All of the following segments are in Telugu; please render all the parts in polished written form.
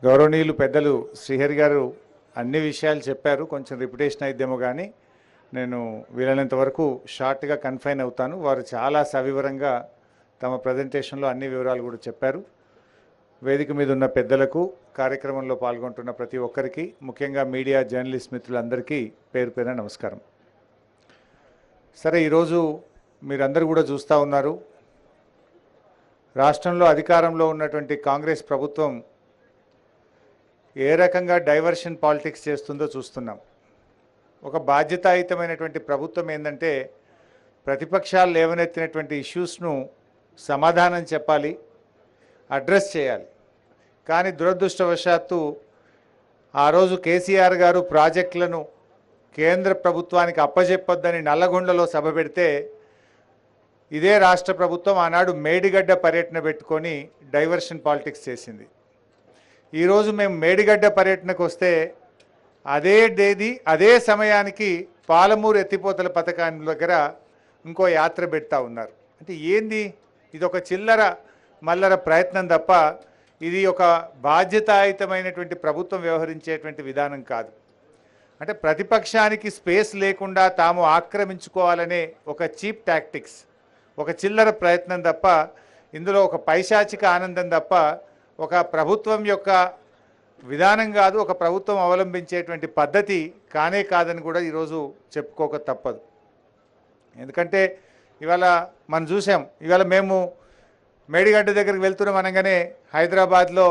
గౌరవనీయులు పెద్దలు శ్రీహరి గారు అన్ని విషయాలు చెప్పారు. కొంచెం రిపిటేషన్ అయిద్దేమో కానీ నేను వీలైనంత వరకు షార్ట్గా కన్ఫైన్ అవుతాను. వారు చాలా సవివరంగా తమ ప్రజెంటేషన్లో అన్ని వివరాలు కూడా చెప్పారు. వేదిక మీద ఉన్న పెద్దలకు, కార్యక్రమంలో పాల్గొంటున్న ప్రతి ఒక్కరికి, ముఖ్యంగా మీడియా జర్నలిస్ట్ మిత్రులందరికీ పేరు పేరున నమస్కారం. సరే, ఈరోజు మీరందరూ కూడా చూస్తూ ఉన్నారు, రాష్ట్రంలో అధికారంలో ఉన్నటువంటి కాంగ్రెస్ ప్రభుత్వం ఏ రకంగా డైవర్షన్ పాలిటిక్స్ చేస్తుందో చూస్తున్నాం. ఒక బాధ్యతాయుతమైనటువంటి ప్రభుత్వం ఏంటంటే ప్రతిపక్షాలు లేవనెత్తినటువంటి ఇష్యూస్ను సమాధానం చెప్పాలి, అడ్రస్ చేయాలి. కానీ దురదృష్టవశాత్తు ఆ రోజు కేసీఆర్ గారు ప్రాజెక్టులను కేంద్ర ప్రభుత్వానికి అప్పజెప్పొద్దని నల్లగొండలో సభ పెడితే ఇదే రాష్ట్ర ప్రభుత్వం ఆనాడు మేడిగడ్డ పర్యటన పెట్టుకొని డైవర్షన్ పాలిటిక్స్ చేసింది. ఈరోజు మేము మేడిగడ్డ పర్యటనకు వస్తే అదే సమయానికి పాలమూరు ఎత్తిపోతల పథకాన్ని దగ్గర ఇంకో యాత్ర పెడతా ఉన్నారు. అంటే ఏంది ఇది? ఒక చిల్లర మల్లర ప్రయత్నం తప్ప ఇది ఒక బాధ్యతాయుతమైనటువంటి ప్రభుత్వం వ్యవహరించేటువంటి విధానం కాదు. అంటే ప్రతిపక్షానికి స్పేస్ లేకుండా తాము ఆక్రమించుకోవాలనే ఒక చీప్ టాక్టిక్స్, ఒక చిల్లర ప్రయత్నం తప్ప ఇందులో ఒక పైశాచిక ఆనందం తప్ప ఒక ప్రభుత్వం యొక్క విధానం కాదు, ఒక ప్రభుత్వం అవలంబించేటువంటి పద్ధతి కానే కాదని కూడా ఈరోజు చెప్పుకోక తప్పదు. ఎందుకంటే ఇవాళ మనం చూసాం, ఇవాళ మేము మేడిగడ్డ దగ్గరికి వెళ్తున్నాం అనగానే హైదరాబాద్లో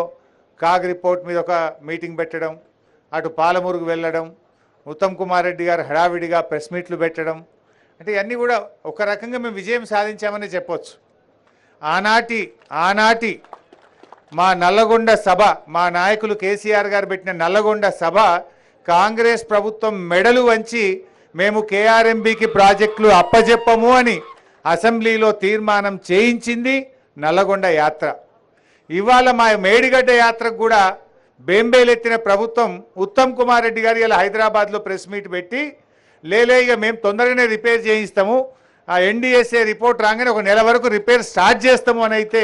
కాగ్ రిపోర్ట్ మీద ఒక మీటింగ్ పెట్టడం, అటు పాలమూరుకు వెళ్ళడం, ఉత్తమ్ కుమార్ రెడ్డి గారు హడావిడిగా ప్రెస్ మీట్లు పెట్టడం, అంటే ఇవన్నీ కూడా ఒక రకంగా మేము విజయం సాధించామని చెప్పొచ్చు. ఆనాటి మా నల్లగొండ సభ, మా నాయకులు కేసీఆర్ గారు పెట్టిన నల్లగొండ సభ కాంగ్రెస్ ప్రభుత్వం మెడలు వంచి మేము కేఆర్ఎంబీకి ప్రాజెక్టులు అప్పజెప్పము అని అసెంబ్లీలో తీర్మానం చేయించింది నల్లగొండ యాత్ర. ఇవాళ మా మేడిగడ్డ యాత్రకు కూడా బేంబేలెత్తిన ప్రభుత్వం ఉత్తమ్ కుమార్ రెడ్డి గారు ఇలా హైదరాబాద్లో ప్రెస్ మీట్ పెట్టి ఇక మేము తొందరగానే రిపేర్ చేయిస్తాము, ఆ ఎన్డీఎస్ఏ రిపోర్ట్ రాగానే ఒక నెల వరకు రిపేర్ స్టార్ట్ చేస్తాము అని అయితే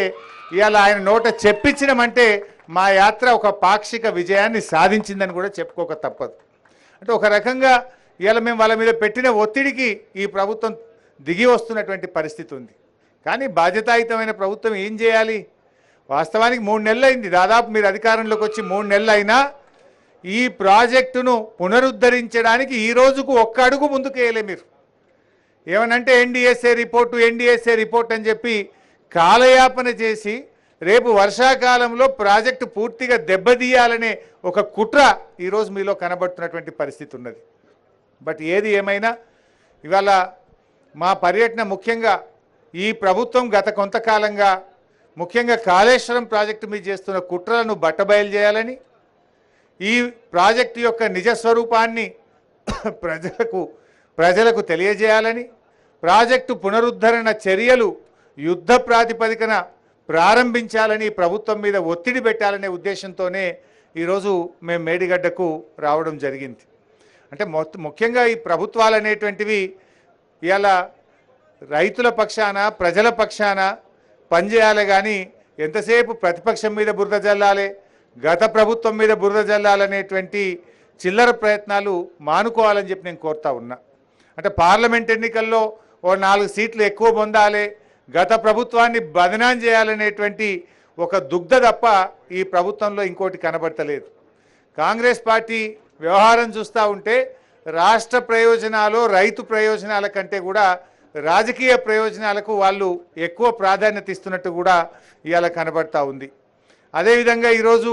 ఇవాళ ఆయన నోట చెప్పించడమంటే మా యాత్ర ఒక పాక్షిక విజయాన్ని సాధించిందని కూడా చెప్పుకోక తప్పదు. అంటే ఒక రకంగా ఇవాళ మేము వాళ్ళ మీద పెట్టిన ఒత్తిడికి ఈ ప్రభుత్వం దిగి వస్తున్నటువంటి పరిస్థితి ఉంది. కానీ బాధ్యతాయుతమైన ప్రభుత్వం ఏం చేయాలి? వాస్తవానికి 3 నెలలు అయింది, దాదాపు మీరు అధికారంలోకి వచ్చి 3 నెలలు అయినా ఈ ప్రాజెక్టును పునరుద్ధరించడానికి ఈ రోజుకు ఒక్క అడుగు ముందుకు వేయలే. మీరు ఏమనంటే ఎన్డీఎస్ఏ రిపోర్ట్ అని చెప్పి కాలయాపన చేసి రేపు వర్షాకాలంలో ప్రాజెక్టు పూర్తిగా దెబ్బతీయాలనే ఒక కుట్ర ఈరోజు మీలో కనబడుతున్నటువంటి పరిస్థితి ఉన్నది. బట్ ఏది ఏమైనా ఇవాళ మా పర్యటన ముఖ్యంగా ఈ ప్రభుత్వం గత కొంతకాలంగా ముఖ్యంగా కాళేశ్వరం ప్రాజెక్టు మీద చేస్తున్న కుట్రలను బట్టబయలు చేయాలని, ఈ ప్రాజెక్టు యొక్క నిజస్వరూపాన్ని ప్రజలకు తెలియజేయాలని, ప్రాజెక్టు పునరుద్ధరణ చర్యలు యుద్ధ ప్రాతిపదికన ప్రారంభించాలని ప్రభుత్వం మీద ఒత్తిడి పెట్టాలనే ఉద్దేశంతోనే ఈరోజు మేము మేడిగడ్డకు రావడం జరిగింది. అంటే ముఖ్యంగా ఈ ప్రభుత్వాలు అనేటువంటివి ఇవాళ రైతుల పక్షాన, ప్రజల పక్షాన పనిచేయాలి. కానీ ఎంతసేపు ప్రతిపక్షం మీద బురద జల్లాలి, గత ప్రభుత్వం మీద బురద జల్లాలనేటువంటి చిల్లర ప్రయత్నాలు మానుకోవాలని చెప్పి నేను కోరుతా ఉన్నా. అంటే పార్లమెంట్ ఎన్నికల్లో ఓ 4 సీట్లు ఎక్కువ పొందాలి, గత ప్రభుత్వాన్ని బదనాం చేయాలనేటువంటి ఒక దుగ్ధ తప్ప ఈ ప్రభుత్వంలో ఇంకోటి కనబడతలేదు. కాంగ్రెస్ పార్టీ వ్యవహారం చూస్తూ ఉంటే రాష్ట్ర ప్రయోజనాలు, రైతు ప్రయోజనాల కంటే కూడా రాజకీయ ప్రయోజనాలకు వాళ్ళు ఎక్కువ ప్రాధాన్యత ఇస్తున్నట్టు కూడా ఇవాళ కనబడతా ఉంది. అదేవిధంగా ఈరోజు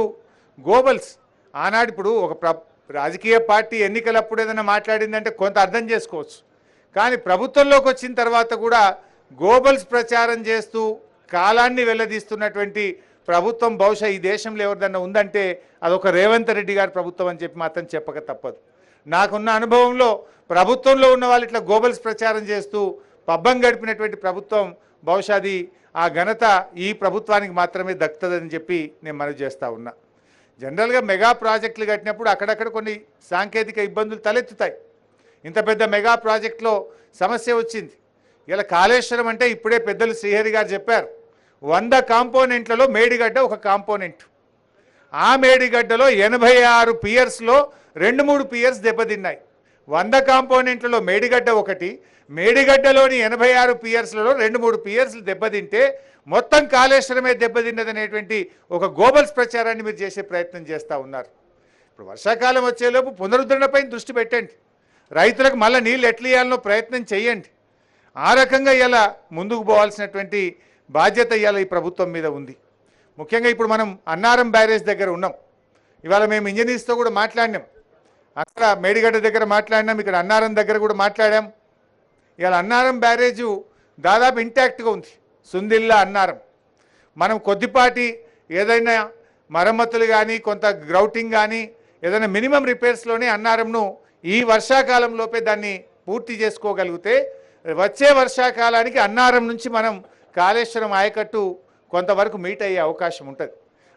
గోబల్స్ ఆనాడు ఇప్పుడు ఒక రాజకీయ పార్టీ ఎన్నికలప్పుడు ఏదైనా మాట్లాడిందంటే కొంత అర్థం చేసుకోవచ్చు. కానీ ప్రభుత్వంలోకి వచ్చిన తర్వాత కూడా గోబల్స్ ప్రచారం చేస్తూ కాలాన్ని వెళ్ళదీస్తున్నటువంటి ప్రభుత్వం బహుశా ఈ దేశంలో ఎవరిదన్నా ఉందంటే అదొక రేవంత్ రెడ్డి గారి ప్రభుత్వం అని చెప్పి మాత్రం చెప్పక తప్పదు. నాకున్న అనుభవంలో ప్రభుత్వంలో ఉన్న వాళ్ళు ఇట్లా గోబల్స్ ప్రచారం చేస్తూ పబ్బం గడిపినటువంటి ప్రభుత్వం బహుశా అది ఆ ఘనత ఈ ప్రభుత్వానికి మాత్రమే దక్కుతుందని చెప్పి నేను మనవి చేస్తూ ఉన్నా. జనరల్గా మెగా ప్రాజెక్టులు కట్టినప్పుడు అక్కడక్కడ కొన్ని సాంకేతిక ఇబ్బందులు తలెత్తుతాయి. ఇంత పెద్ద మెగా ప్రాజెక్టులో సమస్య వచ్చింది. ఇలా కాళేశ్వరం అంటే ఇప్పుడే పెద్దలు శ్రీహరి గారు చెప్పారు, 100 కాంపోనెంట్లలో మేడిగడ్డ ఒక కాంపోనెంట్. ఆ మేడిగడ్డలో 86 పియర్స్లో 2-3 పియర్స్ దెబ్బతిన్నాయి. 100 కాంపోనెంట్లలో మేడిగడ్డ ఒకటి, మేడిగడ్డలోని 86 పియర్స్లలో 2-3 పియర్స్లు దెబ్బతింటే మొత్తం కాళేశ్వరమే దెబ్బతిన్నదనేటువంటి ఒక గోబల్స్ ప్రచారాన్ని మీరు చేసే ప్రయత్నం చేస్తూ ఉన్నారు. ఇప్పుడు వర్షాకాలం వచ్చేలోపు పునరుద్ధరణపై దృష్టి పెట్టండి, రైతులకు మళ్ళీ నీళ్ళు ఎట్లా ఇవ్వాలనో ప్రయత్నం చేయండి. ఆ రకంగా ఇలా ముందుకు పోవాల్సినటువంటి బాధ్యత ఇవాళ ఈ ప్రభుత్వం మీద ఉంది. ముఖ్యంగా ఇప్పుడు మనం అన్నారం బ్యారేజ్ దగ్గర ఉన్నాం. ఇవాళ మేము ఇంజనీర్స్తో కూడా మాట్లాడినాం, అక్కడ మేడిగడ్డ దగ్గర మాట్లాడినాం, ఇక్కడ అన్నారం దగ్గర కూడా మాట్లాడాం. ఇవాళ అన్నారం బ్యారేజు దాదాపు ఇంటాక్ట్గా ఉంది. సుందిల్లా అన్నారం మనం కొద్దిపాటి ఏదైనా మరమ్మతులు కానీ కొంత గ్రౌటింగ్ కానీ ఏదైనా మినిమం రిపేర్స్లోనే అన్నారంను ఈ వర్షాకాలంలోపే దాన్ని పూర్తి చేసుకోగలిగితే వచ్చే వర్షాకాలానికి అన్నారం నుంచి మనం కాళేశ్వరం ఆయకట్టు కొంతవరకు మీట్ అయ్యే అవకాశం ఉంటుంది.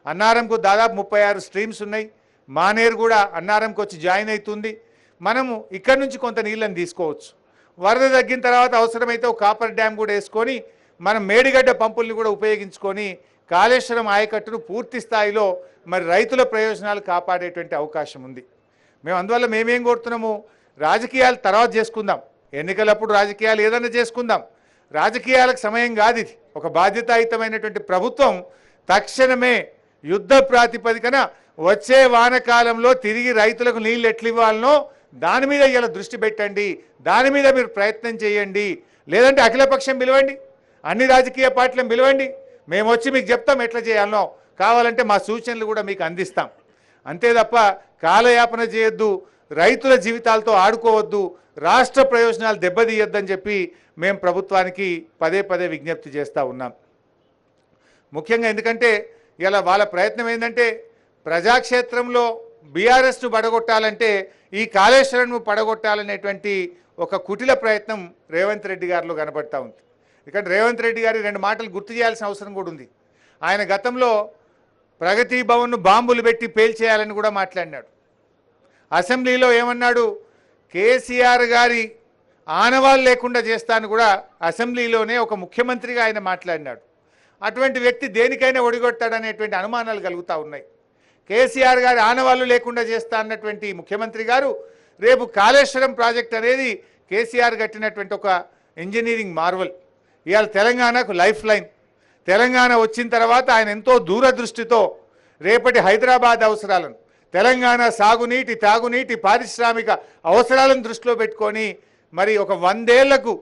అన్నారంకు దాదాపు 36 స్ట్రీమ్స్ ఉన్నాయి. మానేరు కూడా అన్నారంకి వచ్చి జాయిన్ అవుతుంది. మనము ఇక్కడి నుంచి కొంత నీళ్ళని తీసుకోవచ్చు. వరద తగ్గిన తర్వాత అవసరమైతే ఒక కాపర్ డ్యామ్ కూడా వేసుకొని మనం మేడిగడ్డ పంపుల్ని కూడా ఉపయోగించుకొని కాళేశ్వరం ఆయకట్టును పూర్తి స్థాయిలో మరి రైతుల ప్రయోజనాలు కాపాడేటువంటి అవకాశం ఉంది. మేము అందువల్ల మేమేం కోరుతున్నాము, రాజకీయాలు తర్వాత చేసుకుందాం, ఎన్నికలప్పుడు రాజకీయాలు ఏదైనా చేసుకుందాం, రాజకీయాలకు సమయం కాదు ఇది. ఒక బాధ్యతాయుతమైనటువంటి ప్రభుత్వం తక్షణమే యుద్ధ ప్రాతిపదికన వచ్చే వానకాలంలో తిరిగి రైతులకు నీళ్ళు ఎట్లు ఇవ్వాలనో దాని మీద ఇలా దృష్టి పెట్టండి, దాని మీద మీరు ప్రయత్నం చేయండి. లేదంటే అఖిలపక్షం పిలవండి, అన్ని రాజకీయ పార్టీలను పిలవండి, మేము వచ్చి మీకు చెప్తాం ఎట్లా చేయాలనో, కావాలంటే మా సూచనలు కూడా మీకు అందిస్తాం. అంతే తప్ప కాలయాపన చేయొద్దు, రైతుల జీవితాలతో ఆడుకోవద్దు, రాష్ట్ర ప్రయోజనాలు దెబ్బతీయొద్దని చెప్పి మేము ప్రభుత్వానికి పదే పదే విజ్ఞప్తి చేస్తూ ఉన్నాం. ముఖ్యంగా ఎందుకంటే ఇలా వాళ్ళ ప్రయత్నం ఏంటంటే ప్రజాక్షేత్రంలో బీఆర్ఎస్ను పడగొట్టాలంటే ఈ కాళేశ్వరంను పడగొట్టాలనేటువంటి ఒక కుటిల ప్రయత్నం రేవంత్ రెడ్డి గారిలో కనబడతా ఉంది. ఎందుకంటే రేవంత్ రెడ్డి గారి 2 మాటలు గుర్తు చేయాల్సిన అవసరం కూడా ఉంది. ఆయన గతంలో ప్రగతి భవన్ను బాంబులు పెట్టి పేల్చేయాలని కూడా మాట్లాడినాడు. అసెంబ్లీలో ఏమన్నాడు, కేసీఆర్ గారి ఆనవాళ్ళు లేకుండా చేస్తాను కూడా అసెంబ్లీలోనే ఒక ముఖ్యమంత్రిగా ఆయన మాట్లాడినాడు. అటువంటి వ్యక్తి దేనికైనా ఒడిగొట్టాడనేటువంటి అనుమానాలు కలుగుతూ ఉన్నాయి. కేసీఆర్ గారి ఆనవాళ్ళు లేకుండా చేస్తా అన్నటువంటి ముఖ్యమంత్రి గారు రేపు కాళేశ్వరం ప్రాజెక్ట్ అనేది కేసీఆర్ కట్టినటువంటి ఒక ఇంజనీరింగ్ మార్వల్. ఇవాళ తెలంగాణకు లైఫ్ లైన్. తెలంగాణ వచ్చిన తర్వాత ఆయన ఎంతో దూరదృష్టితో రేపటి హైదరాబాద్ అవసరాలను, తెలంగాణ సాగునీటి, తాగునీటి, పారిశ్రామిక అవసరాలను దృష్టిలో పెట్టుకొని మరి ఒక 100 ఏళ్లకు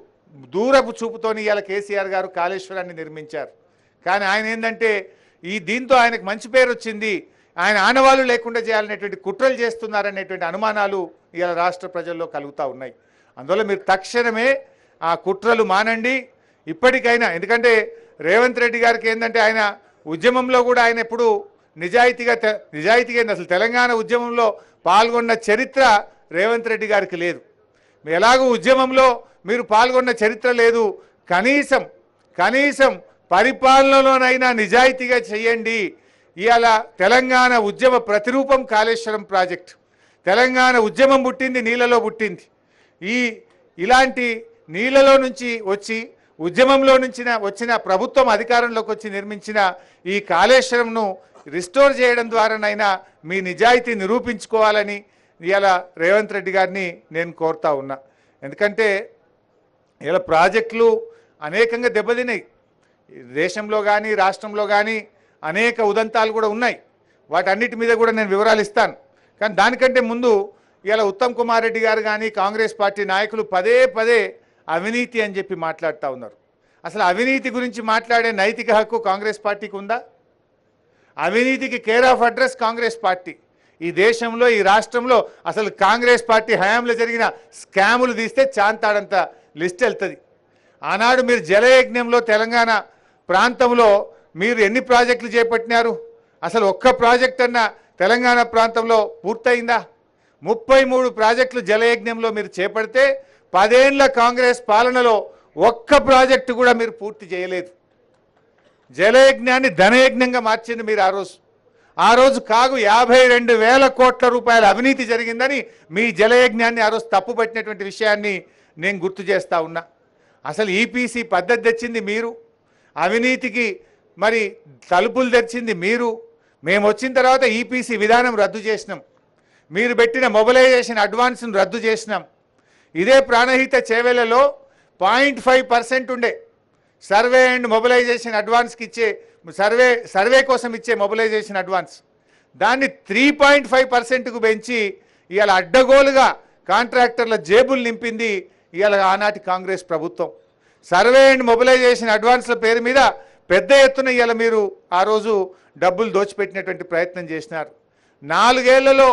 దూరపు చూపుతోని ఇవాళ కేసీఆర్ గారు కాళేశ్వరాన్ని నిర్మించారు. కానీ ఆయన ఏంటంటే దీంతో ఆయనకు మంచి పేరు వచ్చింది, ఆయన ఆనవాళ్ళు లేకుండా చేయాలనేటువంటి కుట్రలు చేస్తున్నారనేటువంటి అనుమానాలు ఇవాళ రాష్ట్ర ప్రజల్లో కలుగుతూ ఉన్నాయి. అందువల్ల మీరు తక్షణమే ఆ కుట్రలు మానండి ఇప్పటికైనా. ఎందుకంటే రేవంత్ రెడ్డి గారికి ఏంటంటే ఆయన ఉద్యమంలో కూడా ఆయన ఎప్పుడు నిజాయితీగా అసలు తెలంగాణ ఉద్యమంలో పాల్గొన్న చరిత్ర రేవంత్ రెడ్డి గారికి లేదు. ఎలాగూ ఉద్యమంలో మీరు పాల్గొన్న చరిత్ర లేదు, కనీసం పరిపాలనలోనైనా నిజాయితీగా చేయండి. ఇవాళ తెలంగాణ ఉద్యమ ప్రతిరూపం కాళేశ్వరం ప్రాజెక్టు. తెలంగాణ ఉద్యమం పుట్టింది నీళ్ళలో పుట్టింది. ఇలాంటి నీళ్ళలో నుంచి వచ్చి ఉద్యమంలో నుంచి వచ్చిన ప్రభుత్వం అధికారంలోకి వచ్చి నిర్మించిన ఈ కాళేశ్వరంను రిస్టోర్ చేయడం ద్వారానైనా మీ నిజాయితీ నిరూపించుకోవాలని ఇవాళ రేవంత్ రెడ్డి గారిని నేను కోరుతా ఉన్నా. ఎందుకంటే ఇలా ప్రాజెక్టులు అనేకంగా దెబ్బతిన్నాయి. దేశంలో కానీ రాష్ట్రంలో కానీ అనేక ఉదంతాలు కూడా ఉన్నాయి. వాటన్నిటి మీద కూడా నేను వివరాలు ఇస్తాను. కానీ దానికంటే ముందు ఇలా ఉత్తమ్ కుమార్ రెడ్డి గారు కానీ కాంగ్రెస్ పార్టీ నాయకులు పదే పదే అవినీతి అని చెప్పి మాట్లాడుతూ ఉన్నారు. అసలు అవినీతి గురించి మాట్లాడే నైతిక హక్కు కాంగ్రెస్ పార్టీకి ఉందా? అవినీతికి care of address Congress party. ఈ దేశంలో ఈ రాష్ట్రంలో అసలు కాంగ్రెస్ పార్టీ హయాంలో జరిగిన స్కాములు తీస్తే చాంతాడంత లిస్ట్ వెళ్తుంది. ఆనాడు మీరు జలయజ్ఞంలో తెలంగాణ ప్రాంతంలో మీరు ఎన్ని ప్రాజెక్టులు చేపట్టినారు? అసలు ఒక్క ప్రాజెక్ట్ అన్న తెలంగాణ ప్రాంతంలో పూర్తయిందా? 33 ప్రాజెక్టులు జలయజ్ఞంలో మీరు చేపడితే 10 ఏళ్ల కాంగ్రెస్ పాలనలో ఒక్క ప్రాజెక్టు కూడా మీరు పూర్తి చేయలేదు. జలయజ్ఞాన్ని ధనయజ్ఞంగా మార్చింది మీరు ఆ రోజు కాగు 52,000 కోట్ల రూపాయల అవినీతి జరిగిందని మీ జలయజ్ఞాన్ని ఆ రోజు తప్పుపట్టినటువంటి విషయాన్ని నేను గుర్తు చేస్తా ఉన్నా. అసలు ఈపీసీ పద్ధతి తెచ్చింది మీరు, అవినీతికి మరి తలుపులు తెచ్చింది మీరు, మేము వచ్చిన తర్వాత ఈపీసీ విధానం రద్దు చేసినాం, మీరు పెట్టిన మొబిలైజేషన్ అడ్వాన్స్ను రద్దు చేసినాం. ఇదే ప్రాణహిత చేవెళ్లలో 0.5% ఉండే సర్వే అండ్ మొబిలైజేషన్ అడ్వాన్స్కి ఇచ్చే సర్వే కోసం ఇచ్చే మొబిలైజేషన్ అడ్వాన్స్, దాన్ని 3.5%కు పెంచి ఇవాళ అడ్డగోలుగా కాంట్రాక్టర్ల జేబులు నింపింది ఇవాళ ఆనాటి కాంగ్రెస్ ప్రభుత్వం. సర్వే అండ్ మొబిలైజేషన్ అడ్వాన్స్ల పేరు మీద పెద్ద ఎత్తున ఇవాళ మీరు ఆ రోజు డబ్బులు దోచిపెట్టినటువంటి ప్రయత్నం చేసినారు. 4 ఏళ్లలో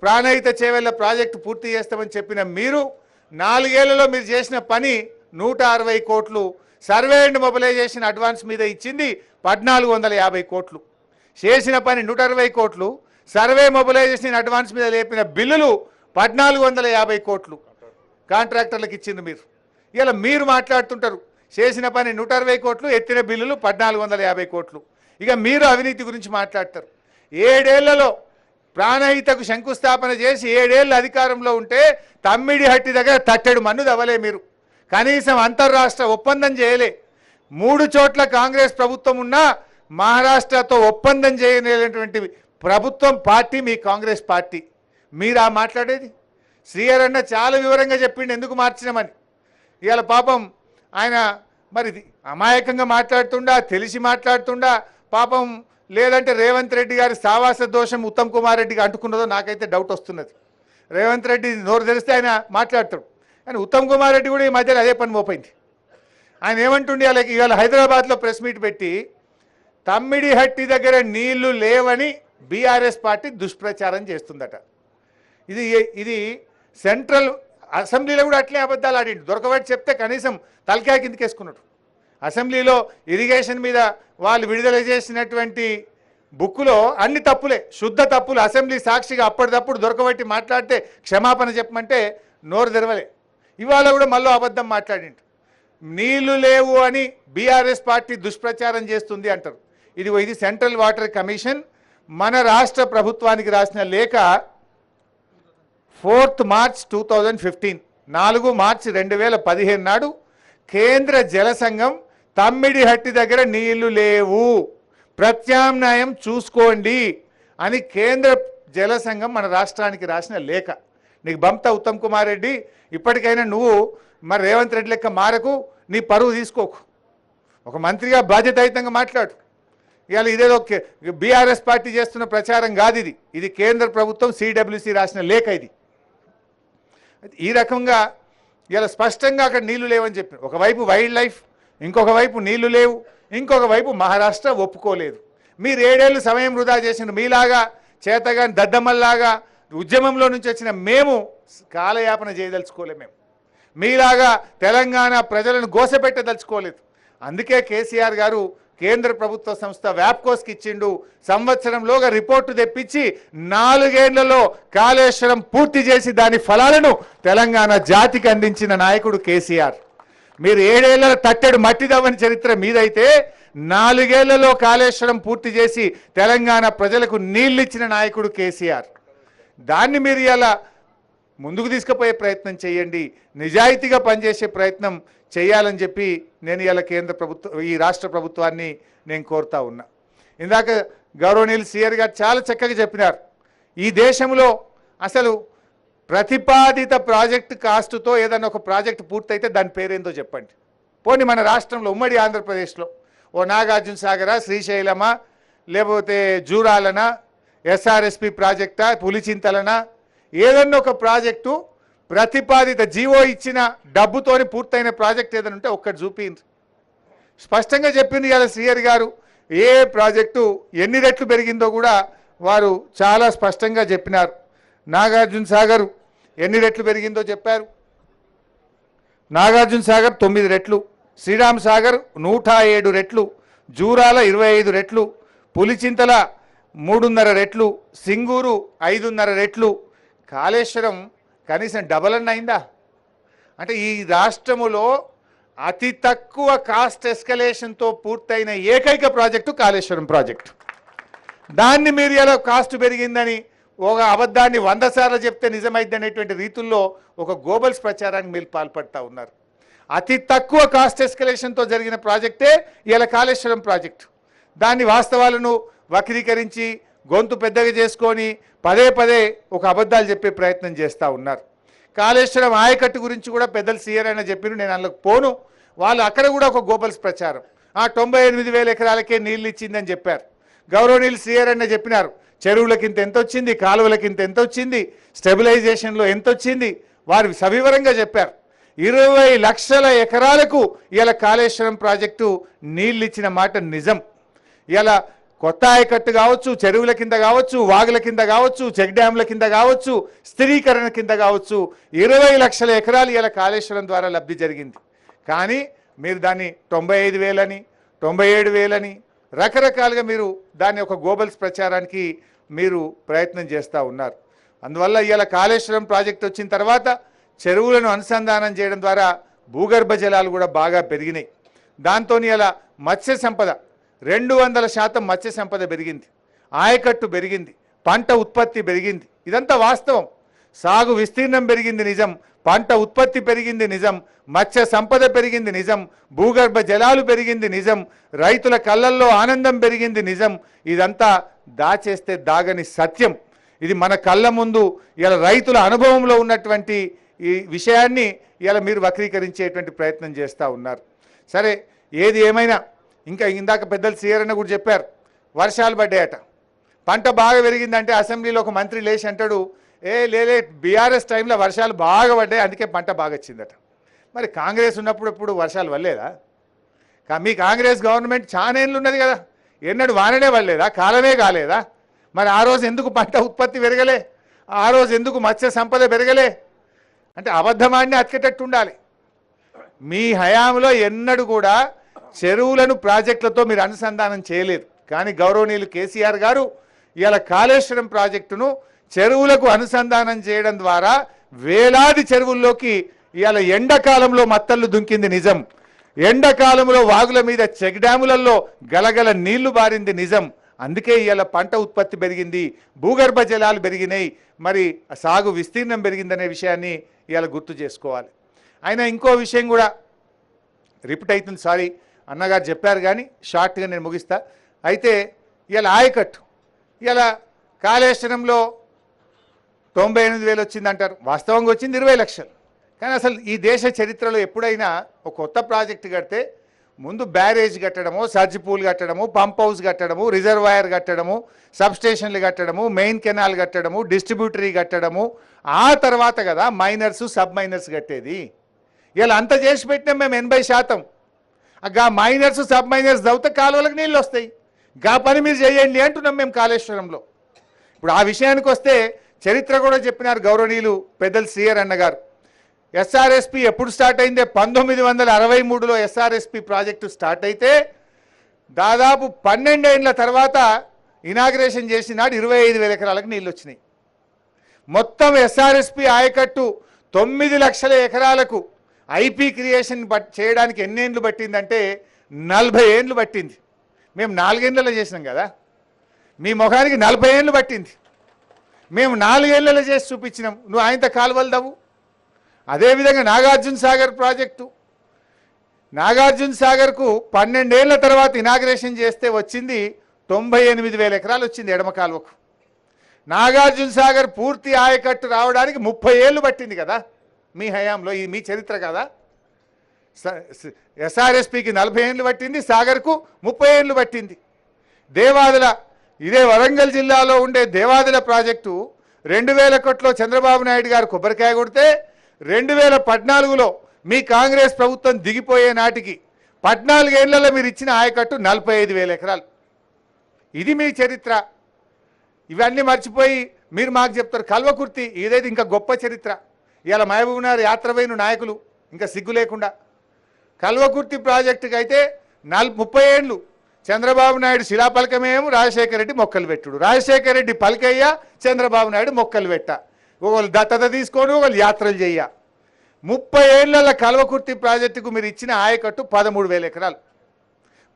ప్రాణహిత చేవెళ్ల ప్రాజెక్టు పూర్తి చేస్తామని చెప్పిన మీరు 4 ఏళ్లలో మీరు చేసిన పని 160 కోట్లు, సర్వే అండ్ మొబిలైజేషన్ అడ్వాన్స్ మీద ఇచ్చింది 1450 కోట్లు. చేసిన పని 160 కోట్లు, సర్వే మొబిలైజేషన్ అడ్వాన్స్ మీద లేపిన బిల్లులు 1450 కోట్లు కాంట్రాక్టర్లకు ఇచ్చింది మీరు. ఇలా మీరు మాట్లాడుతుంటారు చేసిన పని 160 కోట్లు, ఎత్తిన బిల్లులు 1450 కోట్లు. ఇక మీరు అవినీతి గురించి మాట్లాడతారు. 7 ఏళ్లలో ప్రాణహితకు శంకుస్థాపన చేసి 7 ఏళ్ళు అధికారంలో ఉంటే తమ్మిడిహట్టి దగ్గర తట్టెడు మన్ను దవ్వలే మీరు, కనీసం అంతర్రాష్ట్ర ఒప్పందం చేయలే. 3 చోట్ల కాంగ్రెస్ ప్రభుత్వం ఉన్నా మహారాష్ట్రతో ఒప్పందం చేయలేనటువంటి ప్రభుత్వం పార్టీ మీ కాంగ్రెస్ పార్టీ. మీరా మాట్లాడేది? శ్రీహరి అన్న చాలా వివరంగా చెప్పిండు ఎందుకు మార్చినామని. ఇవాళ పాపం ఆయన మరి అమాయకంగా మాట్లాడుతుండా, తెలిసి మాట్లాడుతుండా పాపం, లేదంటే రేవంత్ రెడ్డి గారి సావాస దోషం ఉత్తమ్ కుమార్ రెడ్డికి అంటుకున్నదో నాకైతే డౌట్ వస్తున్నది. రేవంత్ రెడ్డి నోరు తెరిస్తే ఆయన మాట్లాడతాడు, కానీ ఉత్తమ్ కుమార్ రెడ్డి కూడా ఈ మధ్యలో అదే పని మోపోయింది. ఆయన ఏమంటుండే ఇవాళ హైదరాబాద్లో ప్రెస్ మీట్ పెట్టి తమ్మిడిహట్టి దగ్గర నీళ్లు లేవని బీఆర్ఎస్ పార్టీ దుష్ప్రచారం చేస్తుందట. ఇది సెంట్రల్ అసెంబ్లీలో కూడా అట్లే అబద్ధాలు ఆడిండు. దొరకబట్టి చెప్తే కనీసం తలకాయ కిందకేసుకున్నాడు. అసెంబ్లీలో ఇరిగేషన్ మీద వాళ్ళు విడుదల చేసినటువంటి బుక్కులో అన్ని తప్పులే, శుద్ధ తప్పులు. అసెంబ్లీ సాక్షిగా అప్పటిదప్పుడు దొరకబట్టి మాట్లాడితే క్షమాపణ చెప్పమంటే నోరు తెరవలే. ఇవాళ కూడా మళ్ళీ అబద్ధం మాట్లాడిండు. నీళ్లు లేవు అని బీఆర్ఎస్ పార్టీ దుష్ప్రచారం చేస్తుంది అంటారు. ఇది సెంట్రల్ వాటర్ కమిషన్ మన రాష్ట్ర ప్రభుత్వానికి రాసిన లేఖ 4 మార్చ్ 2015, 4 మార్చి 2015 నాడు కేంద్ర జల సంఘం తమ్మిడిహట్టి దగ్గర నీళ్లు లేవు, ప్రత్యామ్నాయం చూసుకోండి అని కేంద్ర జల సంఘం మన రాష్ట్రానికి రాసిన లేఖ. నీకు బంప్తా ఉత్తమ్ కుమార్ రెడ్డి, ఇప్పటికైనా నువ్వు మరి రేవంత్ రెడ్డి లెక్క మారకు, నీ పరువు తీసుకోకు, ఒక మంత్రిగా బాధ్యతాయుతంగా మాట్లాడు. ఇవాళ ఇదేదో బీఆర్ఎస్ పార్టీ చేస్తున్న ప్రచారం కాదు, ఇది కేంద్ర ప్రభుత్వం సిడబ్ల్యూసి రాసిన లేఖ. ఇది ఈ రకంగా ఇలా స్పష్టంగా అక్కడ నీళ్లు లేవని చెప్పారు. ఒకవైపు వైల్డ్ లైఫ్, ఇంకొక వైపు నీళ్లు లేవు, ఇంకొక వైపు మహారాష్ట్ర ఒప్పుకోలేదు. మీరు 7 ఏళ్ళు సమయం వృధా చేసిన మీలాగా చేతగాని దద్దమ్మల్లాగా ఉద్యమంలో నుంచి వచ్చిన మేము కాలయాపన చేయదలుచుకోలేము. మేము మీలాగా తెలంగాణ ప్రజలను గోసపెట్టదలుచుకోలేదు. అందుకే కేసీఆర్ గారు కేంద్ర ప్రభుత్వ సంస్థ వ్యాప్కోస్కి ఇచ్చిండు. సంవత్సరంలోగా రిపోర్టు తెప్పించి 4 ఏళ్లలో కాళేశ్వరం పూర్తి చేసి దాని ఫలాలను తెలంగాణ జాతికి అందించిన నాయకుడు కేసీఆర్. మీరు 7 ఏళ్ల తట్టెడు మట్టిదవ్వని చరిత్ర మీదైతే 4 ఏళ్లలో కాళేశ్వరం పూర్తి చేసి తెలంగాణ ప్రజలకు నీళ్ళు ఇచ్చిన నాయకుడు కేసీఆర్. దాన్ని మీరు ఇలా ముందుకు తీసుకుపోయే ప్రయత్నం చేయండి, నిజాయితీగా పనిచేసే ప్రయత్నం చేయాలని చెప్పి నేను ఇలా కేంద్ర ప్రభుత్వం, ఈ రాష్ట్ర ప్రభుత్వాన్ని నేను కోరుతా ఉన్నా. ఇందాక గౌరవనీయులు శ్రీహరి గారు చాలా చక్కగా చెప్పినారు. ఈ దేశంలో అసలు ప్రతిపాదిత ప్రాజెక్టు కాస్ట్తో ఏదైనా ఒక ప్రాజెక్టు పూర్తయితే దాని పేరేందో చెప్పండి. పోనీ మన రాష్ట్రంలో ఉమ్మడి ఆంధ్రప్రదేశ్లో ఓ నాగార్జున సాగరా, శ్రీశైలమా, లేకపోతే జూరాలనా, ఎస్ఆర్ఎస్పి ప్రాజెక్టా, పులిచింతలనా, ఏదన్నా ఒక ప్రాజెక్టు ప్రతిపాదిత జీవో ఇచ్చిన డబ్బుతోని పూర్తయిన ప్రాజెక్ట్ ఏదైనా ఉంటే ఒక్కటి చూపింది. స్పష్టంగా చెప్పింది ఇవాళ శ్రీహరి గారు. ఏ ప్రాజెక్టు ఎన్ని రెట్లు పెరిగిందో కూడా వారు చాలా స్పష్టంగా చెప్పినారు. నాగార్జున సాగర్ ఎన్ని రెట్లు పెరిగిందో చెప్పారు. నాగార్జున సాగర్ 9 రెట్లు, శ్రీరామ్ సాగర్ 107 రెట్లు, జూరాల 25 రెట్లు, పులిచింతల 3.5 రెట్లు, సింగూరు 5.5 రెట్లు. కాళేశ్వరం కనీసం డబల్ అన్న అయిందా? అంటే ఈ రాష్ట్రములో అతి తక్కువ కాస్ట్ ఎస్కలేషన్తో పూర్తయిన ఏకైక ప్రాజెక్టు కాళేశ్వరం ప్రాజెక్టు. దాన్ని మీరు ఎలా కాస్ట్ పెరిగిందని ఒక అబద్ధాన్ని 100 సార్లు చెప్తే నిజమైంది అనేటువంటి రీతుల్లో ఒక గోబల్స్ ప్రచారానికి మీరు పాల్పడతా ఉన్నారు. అతి తక్కువ కాస్ట్ ఎస్కలేషన్తో జరిగిన ప్రాజెక్టే ఇలా కాళేశ్వరం ప్రాజెక్టు. దాన్ని వాస్తవాలను వక్రీకరించి గొంతు పెద్దగా చేసుకొని పదే పదే ఒక అబద్ధాలు చెప్పే ప్రయత్నం చేస్తూ ఉన్నారు. కాళేశ్వరం ఆయకట్టు గురించి కూడా పెద్దలు సీఆర్ అయినా చెప్పిన, నేను అందులోకి పోను. వాళ్ళు అక్కడ కూడా ఒక గోబల్స్ ప్రచారం, 98,000 ఎకరాలకే నీళ్ళు ఇచ్చిందని చెప్పారు. గౌరవనీయులు సీఆర్ అయినా చెప్పినారు, చెరువులకింత ఎంత వచ్చింది, కాలువలకింత ఎంత వచ్చింది, స్టెబిలైజేషన్లో ఎంత వచ్చింది, వారు సవివరంగా చెప్పారు. 20 లక్షల ఎకరాలకు ఇలా కాళేశ్వరం ప్రాజెక్టు నీళ్ళు ఇచ్చిన మాట నిజం. ఇలా కొత్త ఆయకట్టు కావచ్చు, చెరువుల కింద కావచ్చు, వాగుల కింద కావచ్చు, చెక్ డ్యాంల కింద కావచ్చు, స్థిరీకరణ కింద కావచ్చు, 20 లక్షల ఎకరాలు ఇలా కాళేశ్వరం ద్వారా లబ్ధి జరిగింది. కానీ మీరు దాన్ని 95,000 అని 97,000 అని రకరకాలుగా మీరు దాన్ని ఒక గోబల్స్ ప్రచారానికి మీరు ప్రయత్నం చేస్తూ ఉన్నారు. అందువల్ల ఇలా కాళేశ్వరం ప్రాజెక్ట్ వచ్చిన తర్వాత చెరువులను అనుసంధానం చేయడం ద్వారా భూగర్భ జలాలు కూడా బాగా పెరిగినాయి. దాంతో ఇలా మత్స్య సంపద 200% మత్స్య సంపద పెరిగింది, ఆయకట్టు పెరిగింది, పంట ఉత్పత్తి పెరిగింది. ఇదంతా వాస్తవం. సాగు విస్తీర్ణం పెరిగింది నిజం, పంట ఉత్పత్తి పెరిగింది నిజం, మత్స్య సంపద పెరిగింది నిజం, భూగర్భ జలాలు పెరిగింది నిజం, రైతుల కళ్ళల్లో ఆనందం పెరిగింది నిజం. ఇదంతా దాచేస్తే దాగని సత్యం. ఇది మన కళ్ళ ముందు ఇలా రైతుల అనుభవంలో ఉన్నటువంటి ఈ విషయాన్ని ఇలా మీరు వక్రీకరించేటువంటి ప్రయత్నం చేస్తూ ఉన్నారు. సరే, ఏది ఏమైనా ఇంకా ఇందాక పెద్దలు సీఆర్ అన్న కూడా చెప్పారు, వర్షాలు పడ్డాయట, పంట బాగా పెరిగిందంటే అసెంబ్లీలో ఒక మంత్రి లేచి అంటాడు, లేలే బీఆర్ఎస్ టైంలో వర్షాలు బాగా పడ్డాయి అందుకే పంట బాగా వచ్చిందట. మరి కాంగ్రెస్ ఉన్నప్పుడు ఎప్పుడు వర్షాలు పడలేదా? మీ కాంగ్రెస్ గవర్నమెంట్ చాలా ఏళ్ళు ఉన్నది కదా, ఎన్నడూ వాననే పడలేదా, కాలమే కాలేదా? మరి ఆ రోజు ఎందుకు పంట ఉత్పత్తి పెరగలే, ఆ రోజు ఎందుకు మత్స్య సంపద పెరగలే? అంటే అబద్ధమాన్ని అతికేటట్టు ఉండాలి. మీ హయాంలో ఎన్నడూ కూడా చెరువులను ప్రాజెక్టులతో మీరు అనుసంధానం చేయలేదు. కానీ గౌరవనీయులు కేసీఆర్ గారు ఇలా కాళేశ్వరం ప్రాజెక్టును చెరువులకు అనుసంధానం చేయడం ద్వారా వేలాది చెరువుల్లోకి ఇవాళ ఎండాకాలంలో మత్తళ్ళు దుంకింది నిజం, ఎండాకాలంలో వాగుల మీద చెక్ డ్యాములలో గలగల నీళ్లు బారింది నిజం. అందుకే ఇవాళ పంట ఉత్పత్తి పెరిగింది, భూగర్భ జలాలు పెరిగినాయి, మరి సాగు విస్తీర్ణం పెరిగిందనే విషయాన్ని ఇవాళ గుర్తు చేసుకోవాలి. అయినా ఇంకో విషయం కూడా రిపీట్ అవుతుంది, సారీ అన్నగారు చెప్పారు కానీ షార్ట్గా నేను ముగిస్తా. అయితే ఇవాళ ఆయకట్టు ఇలా కాళేశ్వరంలో 98,000 వచ్చిందంటారు, వాస్తవంగా వచ్చింది 20 లక్షలు. కానీ అసలు ఈ దేశ చరిత్రలో ఎప్పుడైనా ఒక కొత్త ప్రాజెక్టు కడితే ముందు బ్యారేజ్ కట్టడము, సర్జ్ పూల్ కట్టడము, పంప్ హౌస్ కట్టడము, రిజర్వాయర్ కట్టడము, సబ్స్టేషన్లు కట్టడము, మెయిన్ కెనాల్ కట్టడము, డిస్ట్రిబ్యూటరీ కట్టడము, ఆ తర్వాత కదా మైనర్స్ సబ్ మైనర్స్ కట్టేది. ఇలా అంత చేసి పెట్టినాం మేము 80%. గా మైనర్స్ సబ్ మైనర్స్ చదివితే కాలువలకు నీళ్ళు వస్తాయి, గా పని మీరు చేయండి అంటున్నాం మేము కాళేశ్వరంలో. ఇప్పుడు ఆ విషయానికి వస్తే చరిత్ర కూడా చెప్పినారు గౌరవనీయులు పెద్దలు సీఆర్ అన్న గారు. ఎస్ఆర్ఎస్పి ఎప్పుడు స్టార్ట్ అయిందే 1963లో ఎస్ఆర్ఎస్పి ప్రాజెక్టు స్టార్ట్ అయితే దాదాపు 12 ఏళ్ల తర్వాత ఇనాగ్రేషన్ చేసిన నాడు 25,000 ఎకరాలకు నీళ్ళు వచ్చినాయి. మొత్తం ఎస్ఆర్ఎస్పి ఆయకట్టు 9 లక్షల ఎకరాలకు ఐపీ క్రియేషన్ చేయడానికి ఎన్ని ఏళ్ళు పట్టిందంటే 40 ఏళ్ళు పట్టింది. మేము 4 ఏళ్లలో చేసినాం కదా, మీ ముఖానికి 40 ఏళ్ళు పట్టింది. మేము 4 ఏళ్లలో చేసి చూపించినాం, నువ్వు ఆయనతో కాలువలు దవ్వు. అదేవిధంగా నాగార్జున సాగర్ ప్రాజెక్టు, నాగార్జున సాగర్కు 12 ఏళ్ల తర్వాత ఇనాగ్రేషన్ చేస్తే వచ్చింది 98,000 ఎకరాలు వచ్చింది ఎడమ కాలువకు. నాగార్జున సాగర్ పూర్తి ఆయకట్టు రావడానికి 30 ఏళ్ళు పట్టింది కదా మీ హయాంలో. ఇది మీ చరిత్ర కదా. ఎస్ఆర్ఎస్పికి 40 ఏళ్ళు పట్టింది, సాగర్కు 30 ఏళ్ళు పట్టింది. దేవాదుల, ఇదే వరంగల్ జిల్లాలో ఉండే దేవాదుల ప్రాజెక్టు 2000 కోట్లో చంద్రబాబు నాయుడు గారు కొబ్బరికాయ కొడితే 2014లో మీ కాంగ్రెస్ ప్రభుత్వం దిగిపోయే నాటికి 14 ఏళ్లలో మీరు ఇచ్చిన ఆయకట్టు 45,000 ఎకరాలు. ఇది మీ చరిత్ర. ఇవన్నీ మర్చిపోయి మీరు మాకు చెప్తారు కల్వకుర్తి, ఇదైతే ఇంకా గొప్ప చరిత్ర. ఇవాళ మహబూబ్నగర్ యాత్రపోయిన నాయకులు ఇంకా సిగ్గు లేకుండా కల్వకుర్తి ప్రాజెక్టుకి అయితే 30 ఏళ్ళు చంద్రబాబు నాయుడు శిలాపలకమేమో రాజశేఖర రెడ్డి మొక్కలు పెట్టుడు, రాజశేఖర రెడ్డి పలకయ్య, చంద్రబాబు నాయుడు మొక్కలు పెట్ట, ఒకళ్ళు దత్తత తీసుకొని ఒకళ్ళు యాత్రలు చెయ్య. 30 ఏళ్ల కల్వకుర్తి ప్రాజెక్టుకు మీరు ఇచ్చిన ఆయకట్టు 13,000 ఎకరాలు.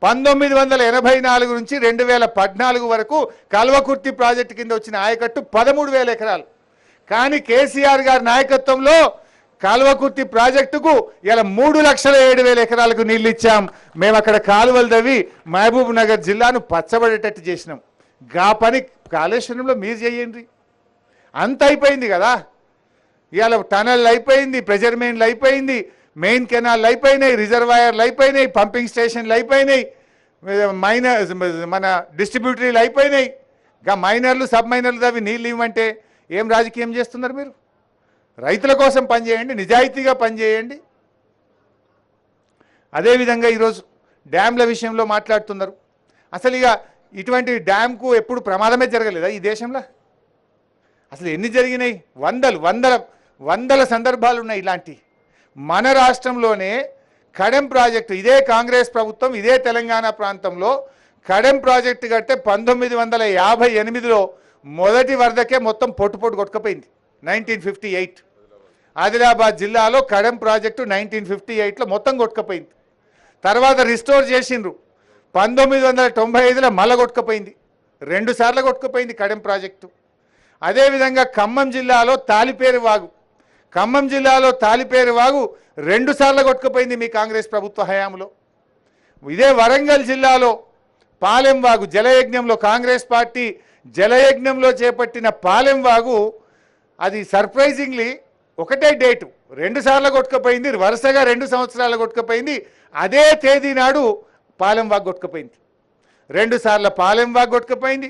1984 నుంచి 2014 వరకు కల్వకుర్తి ప్రాజెక్టు కింద వచ్చిన ఆయకట్టు 13,000 ఎకరాలు. కానీ కేసీఆర్ గారి నాయకత్వంలో కాలువకుర్తి ప్రాజెక్టుకు ఇలా 3,07,000 ఎకరాలకు నీళ్ళు ఇచ్చాం. మేము అక్కడ కాలువలు తవ్వి మహబూబ్ నగర్ జిల్లాను పచ్చబడేటట్టు చేసినాం. గా పని కాళేశ్వరంలో మీరు చేయండి. అంత అయిపోయింది కదా. ఇవాళ టనల్ అయిపోయింది, ప్రెజర్ మెయిన్లు అయిపోయింది, మెయిన్ కెనాల్ అయిపోయినాయి, రిజర్వాయర్లు అయిపోయినాయి, పంపింగ్ స్టేషన్లు అయిపోయినాయి, మైనర్ మన డిస్ట్రిబ్యూటరీలు అయిపోయినాయి. ఇంకా మైనర్లు సబ్ మైనర్లు అవి నీళ్ళు ఇవ్వమంటే ఏం రాజకీయం చేస్తున్నారు మీరు? రైతుల కోసం పనిచేయండి, నిజాయితీగా పనిచేయండి. అదేవిధంగా ఈరోజు డ్యామ్ల విషయంలో మాట్లాడుతున్నారు. అసలు ఇక ఇటువంటి డ్యామ్కు ఎప్పుడు ప్రమాదమే జరగలేదా ఈ దేశంలో? అసలు ఎన్ని జరిగినాయి? వందల సందర్భాలు ఉన్నాయి ఇలాంటి. మన రాష్ట్రంలోనే కడెం ప్రాజెక్టు, ఇదే కాంగ్రెస్ ప్రభుత్వం ఇదే తెలంగాణ ప్రాంతంలో కడెం ప్రాజెక్టు కడితే 1958లో మొదటి వరదకే మొత్తం పొట్టు కొట్టుకపోయింది. 1958 ఆదిలాబాద్ జిల్లాలో కడెం ప్రాజెక్టు 1958లో మొత్తం కొట్టుకపోయింది. తర్వాత రిస్టోర్ చేసిండ్రు. 1995లో మళ్ళా కొట్టుకపోయింది, 2 సార్లు కొట్టుకపోయింది కడెం ప్రాజెక్టు. అదేవిధంగా ఖమ్మం జిల్లాలో తాలిపేరు వాగు 2 సార్లు కొట్టుకుపోయింది మీ కాంగ్రెస్ ప్రభుత్వ హయాంలో. ఇదే వరంగల్ జిల్లాలో పాలెం వాగు జలయజ్ఞంలో, కాంగ్రెస్ పార్టీ జలయజ్ఞంలో చేపట్టిన పాలెం వాగు అది సర్ప్రైజింగ్లీ ఒకటే డేటు 2 సార్లు కొట్టుకుపోయింది, వరుసగా 2 సంవత్సరాలు కొట్టుకుపోయింది. అదే తేదీ నాడు పాలెం వాగు కొట్టుకుపోయింది. 2 సార్లు పాలెం వాగు కొట్టుకుపోయింది,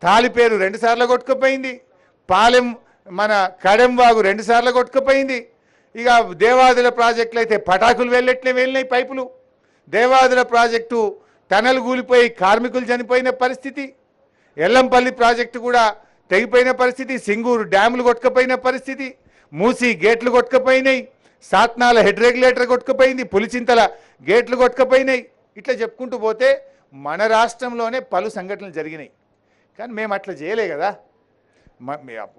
తాలిపేరు 2 సార్లు కొట్టుకుపోయింది, పాలెం మన కడెం వాగు 2 సార్లు కొట్టుకుపోయింది. ఇక దేవాదుల ప్రాజెక్టులు అయితే పటాకులు వెళ్ళినాయి పైపులు. దేవాదుల ప్రాజెక్టు టనల్ కూలిపోయి కార్మికులు చనిపోయిన పరిస్థితి, ఎల్లంపల్లి ప్రాజెక్టు కూడా తెగిపోయిన పరిస్థితి, సింగూరు డ్యాములు కొట్టుకుపోయిన పరిస్థితి, మూసి గేట్లు కొట్టుకుపోయినాయి, సాత్నాల హెడ్ రెగ్యులేటర్ కొట్టుకుపోయింది, పులిచింతల గేట్లు కొట్టుకుపోయినాయి. ఇట్లా చెప్పుకుంటూ పోతే మన రాష్ట్రంలోనే పలు సంఘటనలు జరిగినాయి. కానీ మేము అట్లా చేయలే కదా.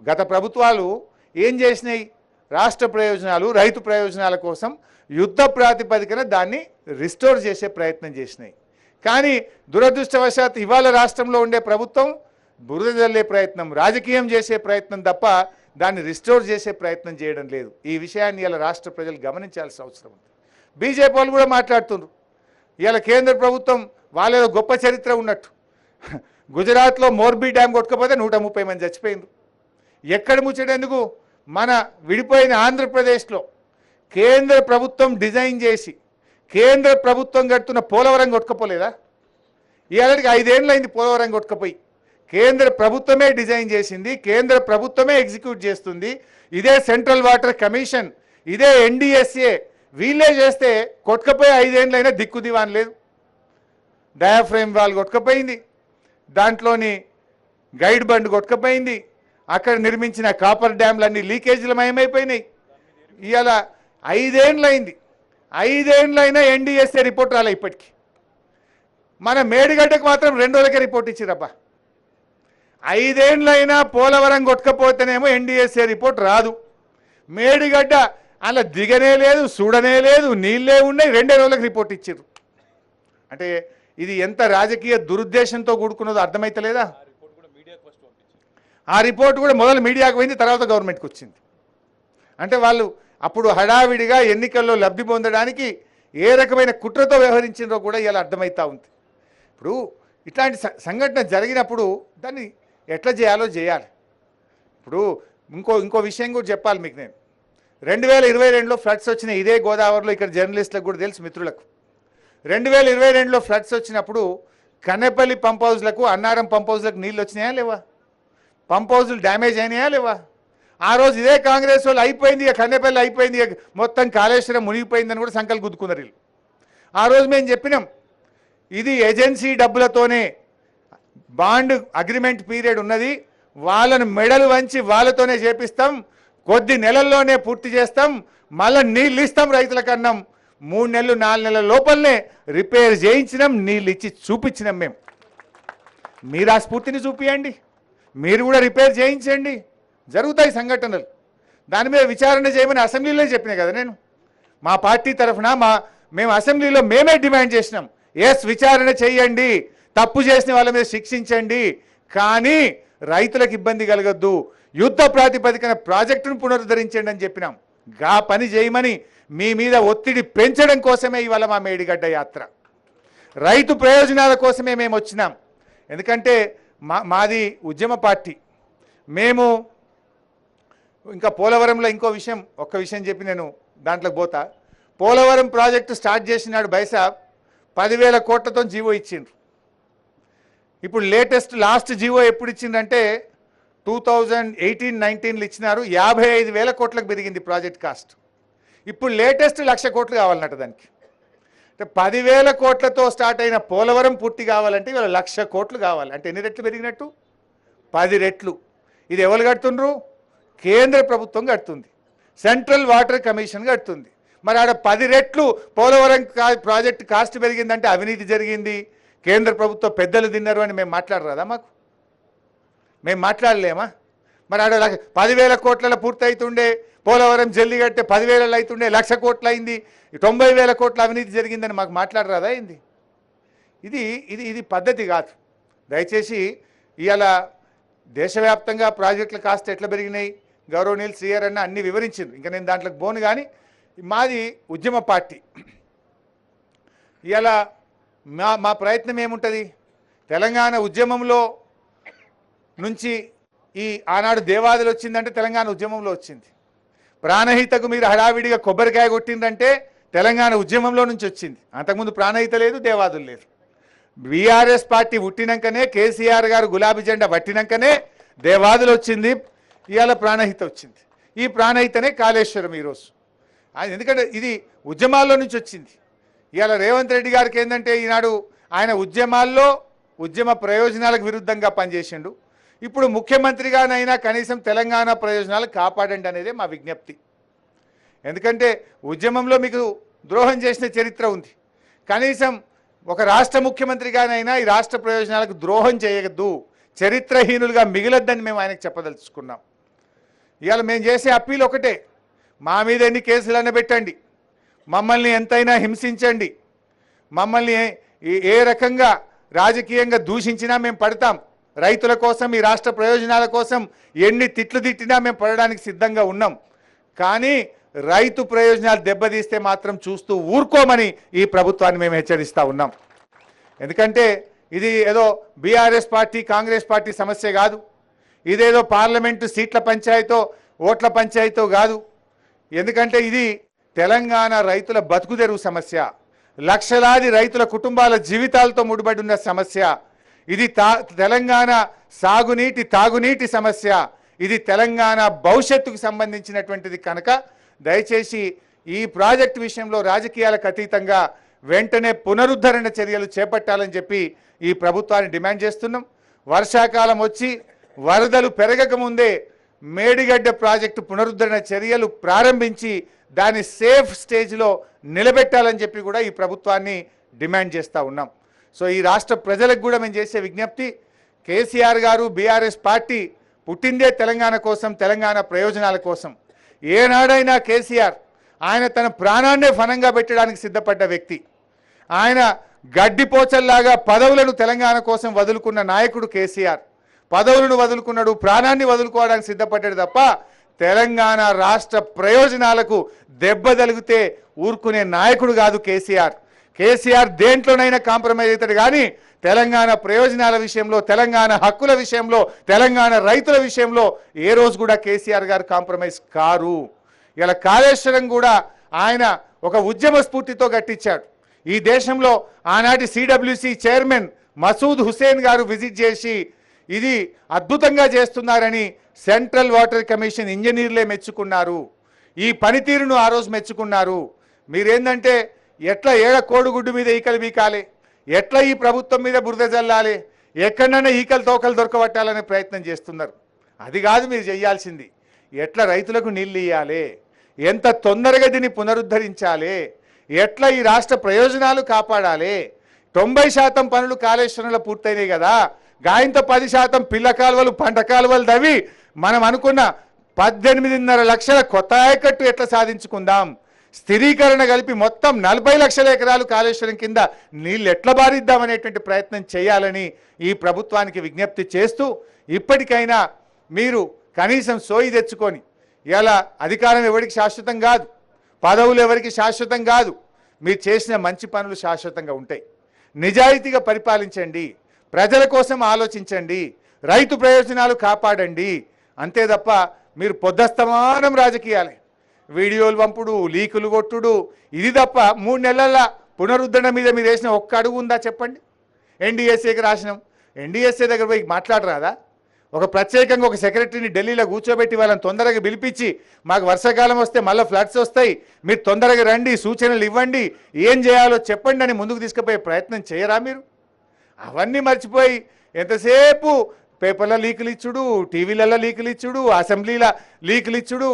గత ప్రభుత్వాలు ఏం చేసినాయి? రాష్ట్ర ప్రయోజనాలు, రైతు ప్రయోజనాల కోసం యుద్ధ ప్రాతిపదికన దాన్ని రిస్టోర్ చేసే ప్రయత్నం చేసినాయి. కానీ దురదృష్టవశాత్తు ఇవాళ రాష్ట్రంలో ఉండే ప్రభుత్వం బురద జల్లే ప్రయత్నం, రాజకీయం చేసే ప్రయత్నం తప్ప దాన్ని రిస్టోర్ చేసే ప్రయత్నం చేయడం లేదు. ఈ విషయాన్ని ఇలా రాష్ట్ర ప్రజలు గమనించాల్సిన అవసరం ఉంది. బీజేపీ వాళ్ళు కూడా మాట్లాడుతున్నారు. ఇలా కేంద్ర ప్రభుత్వం వాళ్ళేదో గొప్ప చరిత్ర ఉన్నట్టు. గుజరాత్లో మోర్బీ డ్యామ్ కొట్టుకపోతే 130 మంది చచ్చిపోయింది. ఎక్కడ ముచ్చటెందుకు? మన విడిపోయిన ఆంధ్రప్రదేశ్లో కేంద్ర ప్రభుత్వం డిజైన్ చేసి కేంద్ర ప్రభుత్వం కడుతున్న పోలవరం కొట్టుకపోలేదా? ఇవాళకి 5 ఏళ్ళు అయింది పోలవరం కొట్టుకపోయి. కేంద్ర ప్రభుత్వమే డిజైన్ చేసింది, కేంద్ర ప్రభుత్వమే ఎగ్జిక్యూట్ చేస్తుంది. ఇదే సెంట్రల్ వాటర్ కమిషన్, ఇదే NDSA వీళ్ళే చేస్తే కొట్టుకపోయి 5 ఏళ్ళైనా దిక్కు దివాన్ లేదు. డయాఫ్రేమ్ వాల్ కొట్టుకపోయింది, దాంట్లోని గైడ్ బండ్ కొట్టుకపోయింది, అక్కడ నిర్మించిన కాపర్ డ్యామ్లన్నీ లీకేజీలు మయమైపోయినాయి. ఇవాళ 5 ఏళ్ళైంది, 5 ఏళ్ళైనా NDSA రిపోర్ట్ రాలే ఇప్పటికీ. మన మేడిగడ్డకు మాత్రం 2 రోజులకే రిపోర్ట్ ఇచ్చిరబ్బా. 5 ఏళ్ళైనా పోలవరం కొట్టుకపోతేనేమో NDSA రిపోర్ట్ రాదు. మేడిగడ్డ అలా దిగనే లేదు, చూడనే లేదు, నీళ్ళే ఉన్నాయి, 2 రోజులకు రిపోర్ట్ ఇచ్చారు. అంటే ఇది ఎంత రాజకీయ దురుద్దేశంతో కూడుకున్నదో అర్థమైతలేదా? ఆ రిపోర్ట్ కూడా మొదలు మీడియాకు పోయింది, తర్వాత గవర్నమెంట్కి వచ్చింది. అంటే వాళ్ళు అప్పుడు హడావిడిగా ఎన్నికల్లో లబ్ధి పొందడానికి ఏ రకమైన కుట్రతో వ్యవహరించిందో కూడా ఇలా అర్థమవుతూ ఉంది. ఇప్పుడు ఇట్లాంటి సంఘటన జరిగినప్పుడు దాన్ని ఎట్లా చేయాలో చేయాలి. ఇప్పుడు ఇంకో విషయం కూడా చెప్పాలి మీకు. నేను 2022లో ఫ్లడ్స్ వచ్చిన ఇదే గోదావరిలో, ఇక్కడ జర్నలిస్టులకు కూడా తెలుసు మిత్రులకు, 2022లో ఫ్లడ్స్ వచ్చినప్పుడు కన్నెపల్లి పంప్ హౌస్లకు, అన్నారం పంప్ హౌస్లకు నీళ్ళు వచ్చినాయా లేవా? పంప్ హౌజులు డ్యామేజ్ అయినాయా లేవా? ఆ రోజు ఇదే కాంగ్రెస్ వాళ్ళు అయిపోయింది, కన్నెపల్లి అయిపోయింది, మొత్తం కాళేశ్వరం మునిగిపోయిందని కూడా సంకల్పం గుద్దుకున్నారు వీళ్ళు. ఆ రోజు మేము చెప్పినాం, ఇది ఏజెన్సీ డబ్బులతోనే, బాండ్ అగ్రిమెంట్ పీరియడ్ ఉన్నది, వాళ్ళను మెడలు వంచి వాళ్ళతోనే చేపిస్తాం, కొద్ది నెలల్లోనే పూర్తి చేస్తాం, మళ్ళీ నీళ్ళు ఇస్తాం రైతులకు అన్నాం. 3 నెలలు 4 నెలల లోపలనే రిపేర్ చేయించినాం, నీళ్ళు ఇచ్చి చూపించినాం. మేము మీరు ఆ స్ఫూర్తిని చూపియండి, మీరు కూడా రిపేర్ చేయించండి, జరుగుతాయి సంఘటనలు. దాని మీద విచారణ చేయమని అసెంబ్లీలో చెప్పినా కదా నేను. మా పార్టీ తరఫున మేము అసెంబ్లీలో మేమే డిమాండ్ చేసినాం, ఎస్ విచారణ చేయండి, తప్పు చేసిన వాళ్ళ మీద శిక్షించండి, కానీ రైతులకు ఇబ్బంది కలగద్దు, యుద్ధ ప్రాతిపదికన ప్రాజెక్టును పునరుద్ధరించండి అని చెప్పినాం. గా పని చేయమని మీ మీద ఒత్తిడి పెంచడం కోసమే ఇవాళ మా మేడిగడ్డ యాత్ర. రైతు ప్రయోజనాల కోసమే మేము వచ్చినాం. ఎందుకంటే మాది ఉద్యమ పార్టీ. మేము ఇంకా పోలవరంలో ఇంకో విషయం, ఒక్క విషయం చెప్పి నేను దాంట్లోకి పోతా. పోలవరం ప్రాజెక్టు స్టార్ట్ చేసినాడు బైసాబ్ 10,000 కోట్లతో జీవో ఇచ్చిండ్రు. ఇప్పుడు లాస్ట్ జీవో ఎప్పుడు ఇచ్చిందంటే 2018-19లో ఇచ్చినారు. 55,000 కోట్లకు పెరిగింది ప్రాజెక్ట్ కాస్ట్. ఇప్పుడు లేటెస్ట్ 1,00,000 కోట్లు కావాలన్నట్టు దానికి. అంటే 10,000 కోట్లతో స్టార్ట్ అయిన పోలవరం పూర్తి కావాలంటే ఇవాళ 1,00,000 కోట్లు కావాలి. అంటే ఎన్ని రెట్లు పెరిగినట్టు? 10 రెట్లు. ఇది ఎవరు కడుతుండ్రు? కేంద్ర ప్రభుత్వం కడుతుంది, సెంట్రల్ వాటర్ కమిషన్ కడుతుంది. మరి ఆడ 10 రెట్లు పోలవరం ప్రాజెక్టు కాస్ట్ పెరిగిందంటే అవినీతి జరిగింది, కేంద్ర ప్రభుత్వ పెద్దలు తిన్నారు అని మేము మాట్లాడరాదా? మేము మాట్లాడలేమా? మరి ఆడ 10,000 కోట్ల పూర్తి అవుతుండే, పోలవరం జల్లి కట్టే 10,000 అవుతుండే, 1,00,000 కోట్లు అయింది, 90,000 కోట్ల అవినీతి జరిగిందని మాకు మాట్లాడరాదా ఏంది? ఇది పద్ధతి కాదు. దయచేసి ఇవాళ దేశవ్యాప్తంగా ప్రాజెక్టుల కాస్ట్ ఎట్లా పెరిగినాయి గౌరవనీయులు శ్రీఆర్ అన్న అన్ని వివరించింది. ఇంకా నేను దాంట్లోకి పోను. కానీ మాది ఉద్యమ పార్టీ. ఇవాళ మా ప్రయత్నం ఏముంటుంది? తెలంగాణ ఉద్యమంలో నుంచి ఈ ఆనాడు దేవాదులు వచ్చిందంటే తెలంగాణ ఉద్యమంలో వచ్చింది. ప్రాణహితకు మీరు హడావిడిగా కొబ్బరికాయ కొట్టిందంటే తెలంగాణ ఉద్యమంలో నుంచి వచ్చింది. అంతకుముందు ప్రాణహిత లేదు, దేవాదులు లేదు. బీఆర్ఎస్ పార్టీ పుట్టినాకనే, కేసీఆర్ గారు గులాబీ జెండా పట్టినాకనే దేవాదులు వచ్చింది, ఇవాళ ప్రాణహిత వచ్చింది. ఈ ప్రాణహితనే కాళేశ్వరం ఈరోజు. ఎందుకంటే ఇది ఉద్యమాల్లో నుంచి వచ్చింది. ఇవాళ రేవంత్ రెడ్డి గారికి ఏంటంటే ఈనాడు ఆయన ఉద్యమాల్లో ఉద్యమ ప్రయోజనాలకు విరుద్ధంగా పనిచేసిండు. ఇప్పుడు ముఖ్యమంత్రిగానైనా కనీసం తెలంగాణ ప్రయోజనాలు కాపాడండి అనేదే మా విజ్ఞప్తి. ఎందుకంటే ఉద్యమంలో మీకు ద్రోహం చేసిన చరిత్ర ఉంది. కనీసం ఒక రాష్ట్ర ముఖ్యమంత్రిగానైనా ఈ రాష్ట్ర ప్రయోజనాలకు ద్రోహం చేయొద్దు, చరిత్రహీనులుగా మిగిలొద్దని మేము ఆయనకు చెప్పదలుచుకున్నాం. ఇవాళ మేము చేసే అప్పీల్ ఒకటే, మా మీద ఎన్ని కేసులన్నా పెట్టండి, మమ్మల్ని ఎంతైనా హింసించండి, మమ్మల్ని ఏ రకంగా రాజకీయంగా దూషించినా మేము పడతాం. రైతుల కోసం, ఈ రాష్ట్ర ప్రయోజనాల కోసం ఎన్ని తిట్లు తిట్టినా మేము పడడానికి సిద్ధంగా ఉన్నాం. కానీ రైతు ప్రయోజనాలు దెబ్బతీస్తే మాత్రం చూస్తూ ఊరుకోమని ఈ ప్రభుత్వాన్ని మేము హెచ్చరిస్తూ ఉన్నాం. ఎందుకంటే ఇది ఏదో బీఆర్ఎస్ పార్టీ, కాంగ్రెస్ పార్టీ సమస్య కాదు. ఇదేదో పార్లమెంటు సీట్ల పంచాయతో, ఓట్ల పంచాయతో కాదు. ఎందుకంటే ఇది తెలంగాణ రైతుల బతుకుదెరువు సమస్య, లక్షలాది రైతుల కుటుంబాల జీవితాలతో ముడిపడి ఉన్న సమస్య. ఇది తెలంగాణ సాగునీటి, తాగునీటి సమస్య. ఇది తెలంగాణ భవిష్యత్తుకు సంబంధించినటువంటిది కనుక దయచేసి ఈ ప్రాజెక్టు విషయంలో రాజకీయాలకు అతీతంగా వెంటనే పునరుద్ధరణ చర్యలు చేపట్టాలని చెప్పి ఈ ప్రభుత్వాన్ని డిమాండ్ చేస్తున్నాం. వర్షాకాలం వచ్చి వరదలు పెరగకముందే మేడిగడ్డ ప్రాజెక్టు పునరుద్ధరణ చర్యలు ప్రారంభించి దాన్ని సేఫ్ స్టేజ్లో నిలబెట్టాలని చెప్పి కూడా ఈ ప్రభుత్వాన్ని డిమాండ్ చేస్తూ ఉన్నాం. సో ఈ రాష్ట్ర ప్రజలకు కూడా మేము చేసే విజ్ఞప్తి, కేసీఆర్ గారు, బీఆర్ఎస్ పార్టీ పుట్టిందే తెలంగాణ కోసం, తెలంగాణ ప్రయోజనాల కోసం. ఏనాడైనా కేసీఆర్ ఆయన తన ప్రాణాన్నే ఫనంగా పెట్టడానికి సిద్ధపడ్డ వ్యక్తి. ఆయన గడ్డిపోచల్లాగా పదవులను తెలంగాణ కోసం వదులుకున్న నాయకుడు కేసీఆర్. పదవులను వదులుకున్నాడు, ప్రాణాన్ని వదులుకోవడానికి సిద్ధపడ్డాడు తప్ప తెలంగాణ రాష్ట్ర ప్రయోజనాలకు దెబ్బ తగిలితే ఊరుకునే నాయకుడు కాదు కేసీఆర్. కేసీఆర్ దేంట్లోనైనా కాంప్రమైజ్ అవుతాడు, కానీ తెలంగాణ ప్రయోజనాల విషయంలో, తెలంగాణ హక్కుల విషయంలో, తెలంగాణ రైతుల విషయంలో ఏ రోజు కూడా కేసీఆర్ గారు కాంప్రమైజ్ కారు. ఇలా కాళేశ్వరం కూడా ఆయన ఒక ఉద్యమ స్ఫూర్తితో కట్టించాడు. ఈ దేశంలో ఆనాటి సిడబ్ల్యూసి చైర్మన్ మసూద్ హుసేన్ గారు విజిట్ చేసి ఇది అద్భుతంగా చేస్తున్నారని సెంట్రల్ వాటర్ కమిషన్ ఇంజనీర్లే మెచ్చుకున్నారు. ఈ పనితీరును ఆ రోజు మెచ్చుకున్నారు. మీరేందంటే ఎట్లా ఏడ కోడిగుడ్డు మీద ఈకలు బీకాలి, ఎట్లా ఈ ప్రభుత్వం మీద బురద జల్లాలి, ఎక్కడైనా ఈకలు తోకలు దొరకబట్టాలనే ప్రయత్నం చేస్తున్నారు. అది కాదు మీరు చేయాల్సింది. ఎట్లా రైతులకు నీళ్ళు ఇవ్వాలి, ఎంత తొందరగా దీన్ని పునరుద్ధరించాలి, ఎట్లా ఈ రాష్ట్ర ప్రయోజనాలు కాపాడాలి. 90% పనులు కాళేశ్వరంలో పూర్తయినాయి కదా, గాయంతో 10% పిల్ల కాలువలు, పంట కాలువలు తవ్వి మనం అనుకున్న 18.5 లక్షల కొత్త ఆయకట్టు ఎట్లా సాధించుకుందాం, స్థిరీకరణ కలిపి మొత్తం 40 లక్షల ఎకరాలు కాళేశ్వరం కింద నీళ్ళు ఎట్లా బారిద్దామనేటువంటి ప్రయత్నం చేయాలని ఈ ప్రభుత్వానికి విజ్ఞప్తి చేస్తూ, ఇప్పటికైనా మీరు కనీసం సోయి తెచ్చుకొని, ఇలా అధికారం ఎవరికి శాశ్వతం కాదు, పదవులు ఎవరికి శాశ్వతం కాదు, మీరు చేసిన మంచి పనులు శాశ్వతంగా ఉంటాయి. నిజాయితీగా పరిపాలించండి, ప్రజల కోసం ఆలోచించండి, రైతు ప్రయోజనాలు కాపాడండి. అంతే తప్ప మీరు పొద్దస్తమానం రాజకీయాలే, వీడియోలు పంపుడు, లీకులు కొట్టుడు, ఇది తప్ప 3 నెలల పునరుద్ధరణ మీద మీరు వేసిన ఒక్క అడుగు ఉందా చెప్పండి? ఎన్డీఎస్ఏకి రాసినాం, ఎన్డీఎస్ఏ దగ్గర పోయి మాట్లాడరాదా? ఒక ప్రత్యేకంగా ఒక సెక్రటరీని ఢిల్లీలో కూర్చోబెట్టి వాళ్ళని తొందరగా పిలిపించి, మాకు వర్షాకాలం వస్తే మళ్ళీ ఫ్లడ్స్ వస్తాయి, మీరు తొందరగా రండి, సూచనలు ఇవ్వండి, ఏం చేయాలో చెప్పండి అని ముందుకు తీసుకుపోయే ప్రయత్నం చేయరా మీరు? అవన్నీ మర్చిపోయి ఎంతసేపు పేపర్ల లీకులు ఇచ్చుడు, టీవీలలో లీకులు ఇచ్చుడు, అసెంబ్లీల లీకులు ఇచ్చుడు,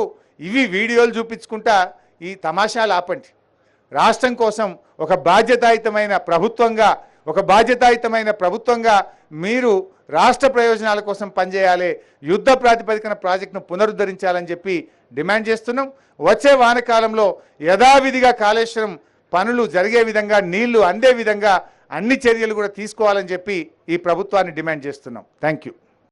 ఇవి వీడియోలు చూపించుకుంటా ఈ తమాషాలు ఆపండి. రాష్ట్రం కోసం ఒక బాధ్యతాయుతమైన ప్రభుత్వంగా మీరు రాష్ట్ర ప్రయోజనాల కోసం పనిచేయాలి, యుద్ధ ప్రాతిపదికన ప్రాజెక్టును పునరుద్ధరించాలని చెప్పి డిమాండ్ చేస్తున్నాం. వచ్చే వానకాలంలో యథావిధిగా కాళేశ్వరం పనులు జరిగే విధంగా, నీళ్లు అందే విధంగా అన్ని చర్యలు కూడా తీసుకోవాలని చెప్పి ఈ ప్రభుత్వాన్ని డిమాండ్ చేస్తున్నాం. Thank you.